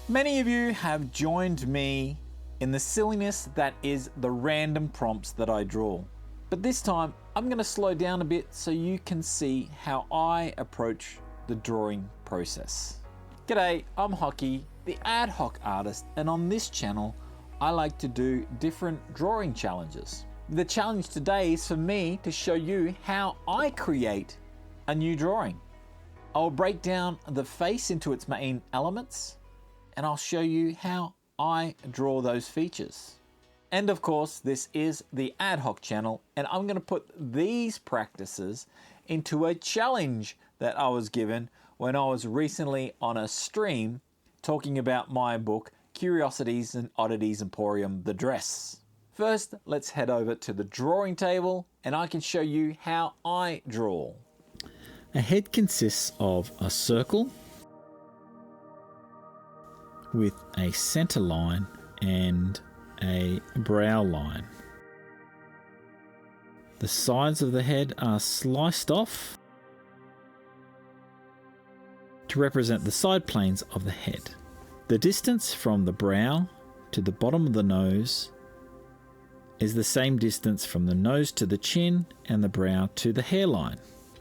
Many of you have joined me in the silliness that is the random prompts that I draw. But this time, I'm going to slow down a bit so you can see how I approach the drawing process. G'day, I'm Hockey, the ad hoc artist, and on this channel, I like to do different drawing challenges. The challenge today is for me to show you how I create a new drawing. I'll break down the face into its main elements, and I'll show you how I draw those features. And of course, this is the ad hoc channel, and I'm going to put these practices into a challenge that I was given when I was recently on a stream talking about my book, Curiosities and Oddities Emporium, The Dress. First, let's head over to the drawing table, and I can show you how I draw. A head consists of a circle with a center line and a brow line. The sides of the head are sliced off to represent the side planes of the head. The distance from the brow to the bottom of the nose is the same distance from the nose to the chin and the brow to the hairline.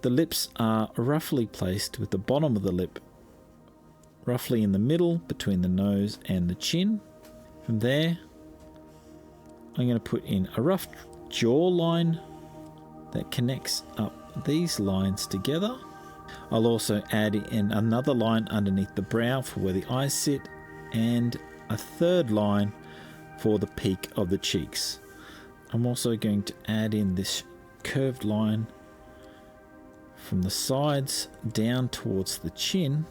The lips are roughly placed with the bottom of the lip roughly in the middle between the nose and the chin. From there, I'm going to put in a rough jaw line that connects up these lines together. I'll also add in another line underneath the brow for where the eyes sit, and a third line for the peak of the cheeks. I'm also going to add in this curved line from the sides down towards the chin,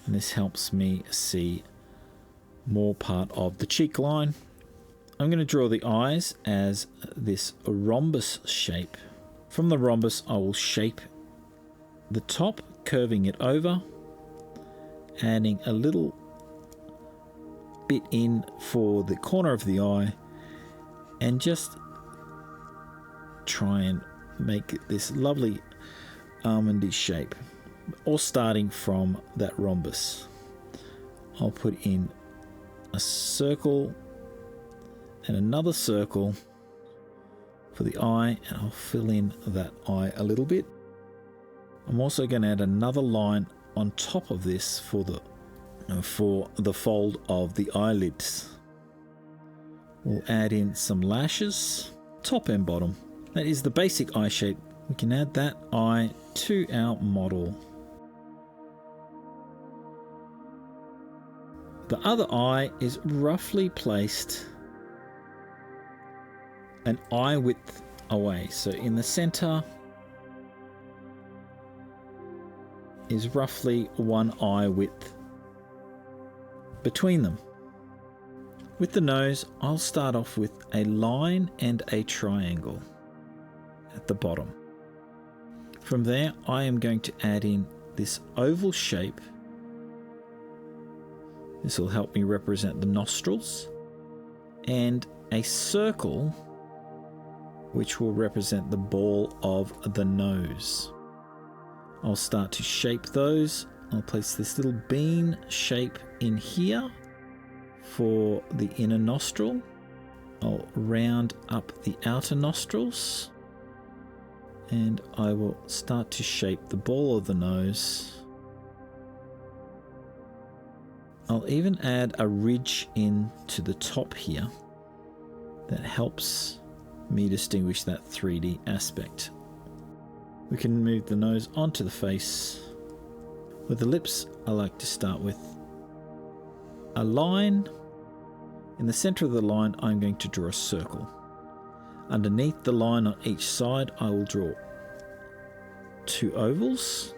and this helps me see more part of the cheek line. I'm going to draw the eyes as this rhombus shape. From the rhombus, I will shape the top, curving it over, adding a little bit in for the corner of the eye, and just try and make this lovely almondy shape, all starting from that rhombus. I'll put in a circle and another circle for the eye, and I'll fill in that eye a little bit. I'm also going to add another line on top of this for the fold of the eyelids. We'll add in some lashes, top and bottom. That is the basic eye shape. We can add that eye to our model. The other eye is roughly placed an eye width away. So in the center is roughly one eye width between them. With the nose, I'll start off with a line and a triangle at the bottom. From there, I am going to add in this oval shape. This will help me represent the nostrils, and a circle which will represent the ball of the nose. I'll start to shape those. I'll place this little bean shape in here for the inner nostril. I'll round up the outer nostrils, and I will start to shape the ball of the nose. I'll even add a ridge in to the top here that helps me distinguish that 3D aspect. We can move the nose onto the face. With the lips, I like to start with a line. In the center of the line, I'm going to draw a circle. Underneath the line on each side, I will draw 2 ovals.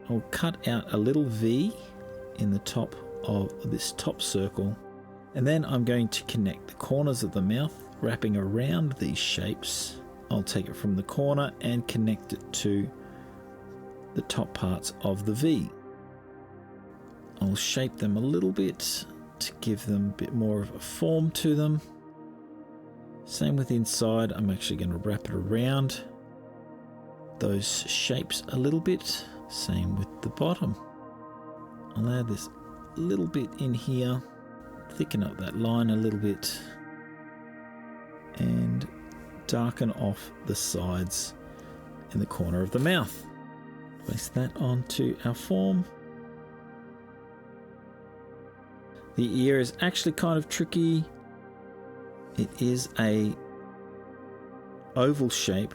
I'll cut out a little V in the top of this top circle, and then I'm going to connect the corners of the mouth, wrapping around these shapes. I'll take it from the corner and connect it to the top parts of the V. I'll shape them a little bit to give them a bit more of a form to them. Same with inside, I'm actually going to wrap it around those shapes a little bit. Same with the bottom. I'll add this little bit in here, thicken up that line a little bit, and darken off the sides in the corner of the mouth. Place that onto our form. The ear is actually kind of tricky. It is a oval shape,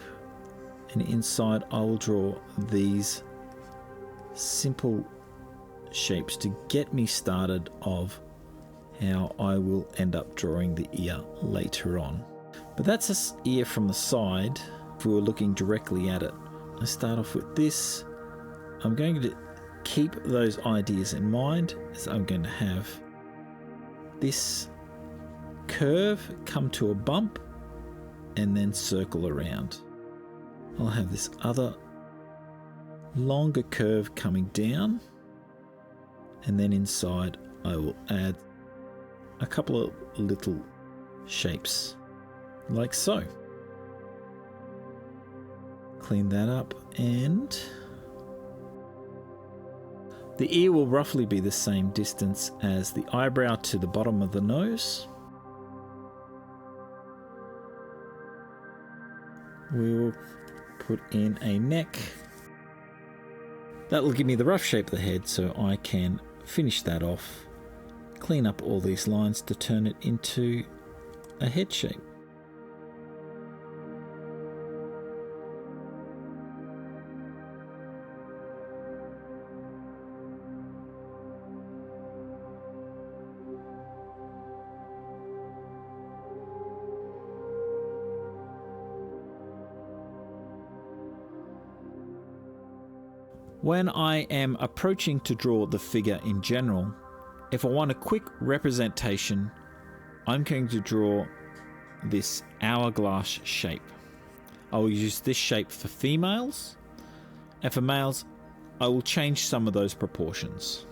and inside I will draw these simple shapes to get me started of how I will end up drawing the ear later on. But that's an ear from the side if we were looking directly at it. I start off with this. I'm going to keep those ideas in mind, as I'm going to have this curve come to a bump and then circle around. I'll have this other longer curve coming down, and then inside I will add a couple of little shapes like so. Clean that up, and the ear will roughly be the same distance as the eyebrow to the bottom of the nose. We will put in a neck. That will give me the rough shape of the head, so I can finish that off, clean up all these lines to turn it into a head shape. When I am approaching to draw the figure in general, if I want a quick representation, I'm going to draw this hourglass shape. I will use this shape for females, and for males, I will change some of those proportions.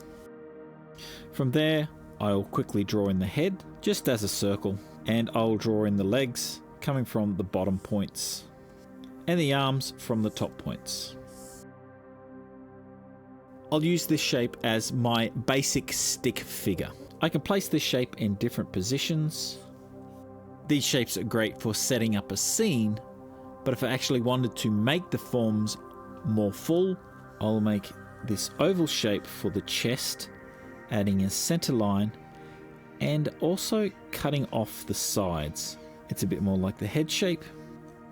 From there, I will quickly draw in the head, just as a circle, and I will draw in the legs coming from the bottom points, and the arms from the top points. I'll use this shape as my basic stick figure. I can place this shape in different positions. These shapes are great for setting up a scene, but if I actually wanted to make the forms more full, I'll make this oval shape for the chest, adding a center line and also cutting off the sides. It's a bit more like the head shape,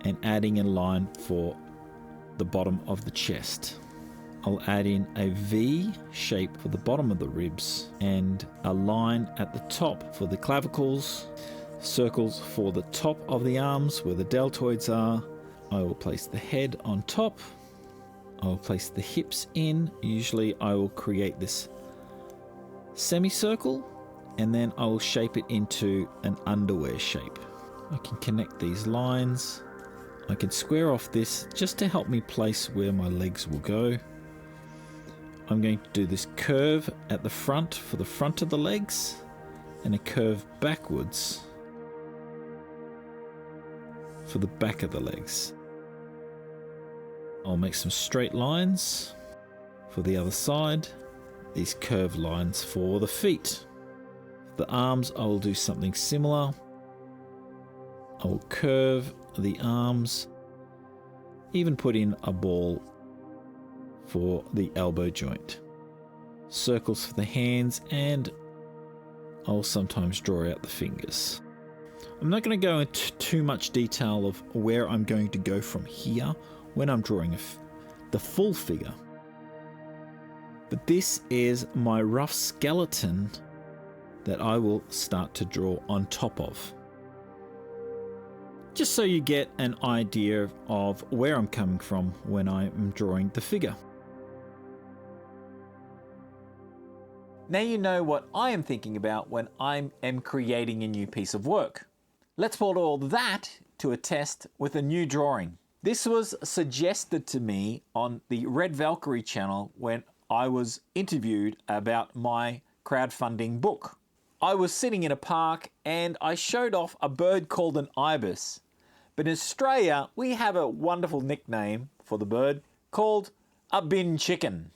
and adding a line for the bottom of the chest. I'll add in a V shape for the bottom of the ribs and a line at the top for the clavicles, circles for the top of the arms where the deltoids are. I will place the head on top. I will place the hips in. Usually I will create this semicircle, and then I will shape it into an underwear shape. I can connect these lines. I can square off this just to help me place where my legs will go. I'm going to do this curve at the front for the front of the legs, and a curve backwards for the back of the legs. I'll make some straight lines for the other side, these curved lines for the feet. For the arms, I will do something similar. I will curve the arms, even put in a ball for the elbow joint. Circles for the hands, and I'll sometimes draw out the fingers. I'm not going to go into too much detail of where I'm going to go from here when I'm drawing the full figure. But this is my rough skeleton that I will start to draw on top of. Just so you get an idea of where I'm coming from when I'm drawing the figure. Now you know what I am thinking about when I am creating a new piece of work. Let's put all that to a test with a new drawing. This was suggested to me on the Red Valkyrie channel when I was interviewed about my crowdfunding book. I was sitting in a park and I showed off a bird called an ibis. But in Australia, we have a wonderful nickname for the bird called a bin chicken.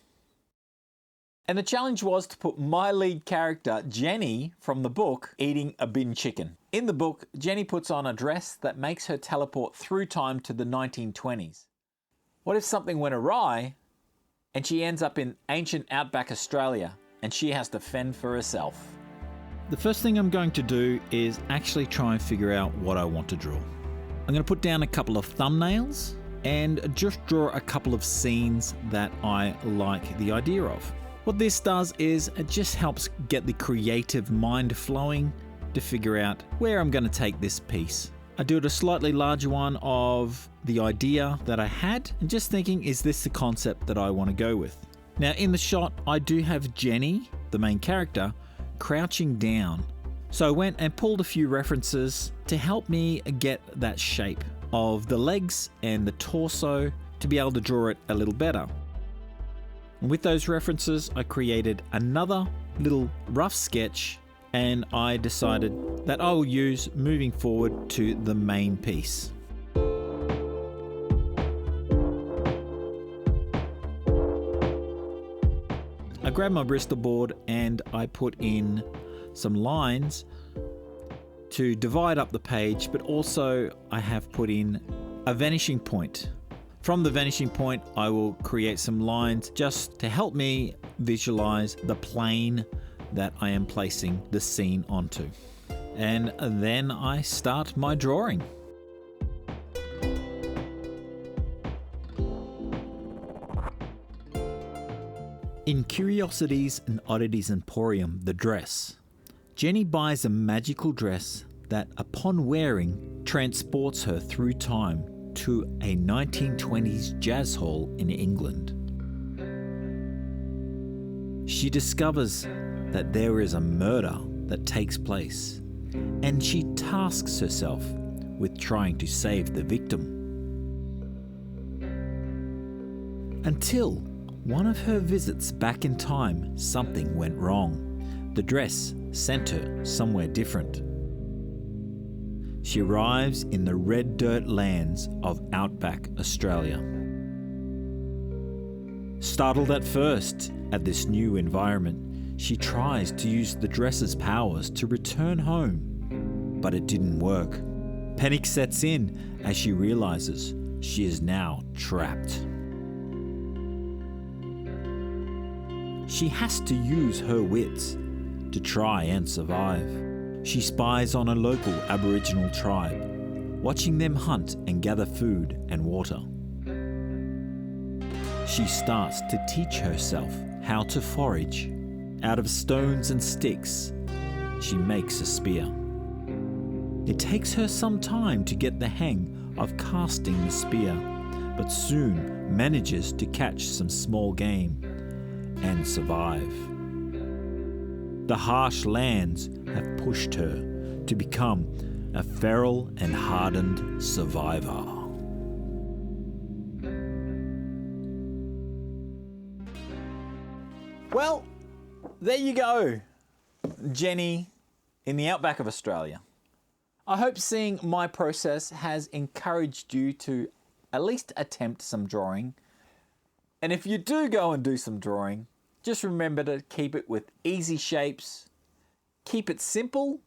And the challenge was to put my lead character, Jenny, from the book, eating a bin chicken. In the book, Jenny puts on a dress that makes her teleport through time to the 1920s. What if something went awry and she ends up in ancient outback Australia and she has to fend for herself? The first thing I'm going to do is actually try and figure out what I want to draw. I'm going to put down a couple of thumbnails and just draw a couple of scenes that I like the idea of. What this does is it just helps get the creative mind flowing to figure out where I'm going to take this piece. I do it a slightly larger one of the idea that I had and just thinking, is this the concept that I want to go with? Now in the shot, I do have Jenny, the main character, crouching down. So I went and pulled a few references to help me get that shape of the legs and the torso to be able to draw it a little better. And with those references, I created another little rough sketch and I decided that I will use moving forward to the main piece. I grabbed my Bristol board and I put in some lines to divide up the page, but also I have put in a vanishing point. From the vanishing point, I will create some lines just to help me visualize the plane that I am placing the scene onto. And then I start my drawing. In Curiosities and Oddities Emporium, the dress, Jenny buys a magical dress that, upon wearing, transports her through time to a 1920s jazz hall in England. She discovers that there is a murder that takes place, and she tasks herself with trying to save the victim. Until one of her visits back in time, something went wrong. The dress sent her somewhere different. She arrives in the red dirt lands of outback Australia. Startled at first at this new environment, she tries to use the dress's powers to return home, but it didn't work. Panic sets in as she realizes she is now trapped. She has to use her wits to try and survive. She spies on a local Aboriginal tribe, watching them hunt and gather food and water. She starts to teach herself how to forage. Out of stones and sticks, she makes a spear. It takes her some time to get the hang of casting the spear, but soon manages to catch some small game and survive. The harsh lands have pushed her to become a feral and hardened survivor. Well, there you go, Jenny in the outback of Australia. I hope seeing my process has encouraged you to at least attempt some drawing. And if you do go and do some drawing, just remember to keep it with easy shapes, keep it simple,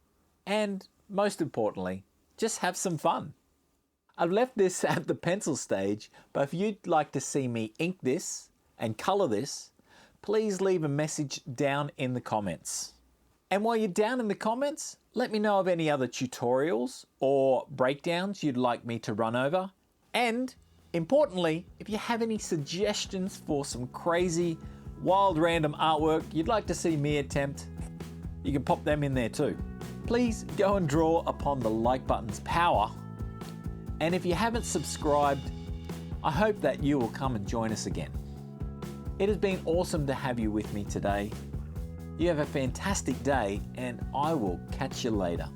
and most importantly, just have some fun. I've left this at the pencil stage, but if you'd like to see me ink this and colour this, please leave a message down in the comments. And while you're down in the comments, let me know of any other tutorials or breakdowns you'd like me to run over. And importantly, if you have any suggestions for some crazy, wild, random artwork you'd like to see me attempt, you can pop them in there too. Please go and draw upon the like button's power. And if you haven't subscribed, I hope that you will come and join us again. It has been awesome to have you with me today. You have a fantastic day, and I will catch you later.